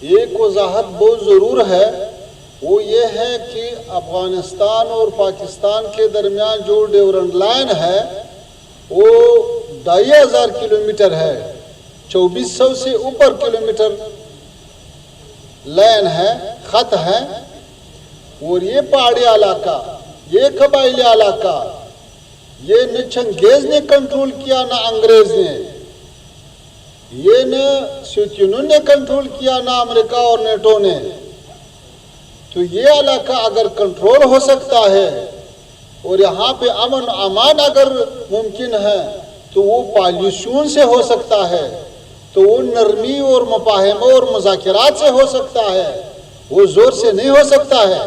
ایک وضاحت بہت ضرور ہے، وہ یہ ہے کہ افغانستان اور پاکستان کے درمیان جو ڈیورنٹ لائن ہے وہ 2500 کلومیٹر ہے، 2400 سے اوپر کلومیٹر لائن ہے، خط ہے، اور یہ پہاڑی علاقہ، یہ قبائلی علاقہ، یہ نہ چنگیز نے کنٹرول کیا نہ انگریز نے، یہ نہ سوویتوں نے کنٹرول کیا نہ امریکہ اور نیٹو نے۔ تو یہ علاقہ اگر کنٹرول ہو سکتا ہے اور یہاں پہ امن امان اگر ممکن ہے تو وہ پالیسیوں سے ہو سکتا ہے، تو وہ نرمی اور مفاہمہ اور مذاکرات سے ہو سکتا ہے، وہ زور سے نہیں ہو سکتا ہے۔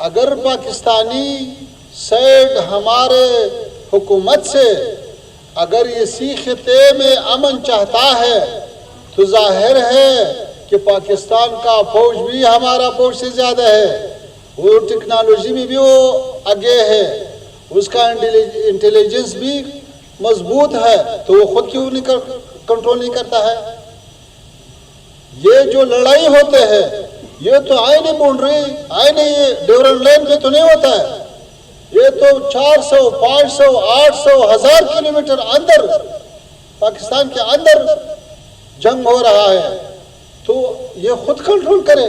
اگر پاکستانی سائیڈ ہمارے حکومت سے اگر اسی خطے میں امن چاہتا ہے تو ظاہر ہے کہ پاکستان کا فوج بھی ہمارا فوج سے زیادہ ہے، وہ ٹیکنالوجی میں بھی وہ آگے ہے، اس کا انٹیلیجنس بھی مضبوط ہے، تو وہ خود کیوں نہیں کنٹرول نہیں کرتا ہے؟ یہ جو لڑائی ہوتے ہیں یہ تو آئینی باؤنڈری، آئینی ڈیورنٹ لائن پہ تو نہیں ہوتا ہے، یہ تو 400 500 800 1000 کلومیٹر اندر پاکستان کے اندر جنگ ہو رہا ہے، تو یہ خود کنٹرول کرے۔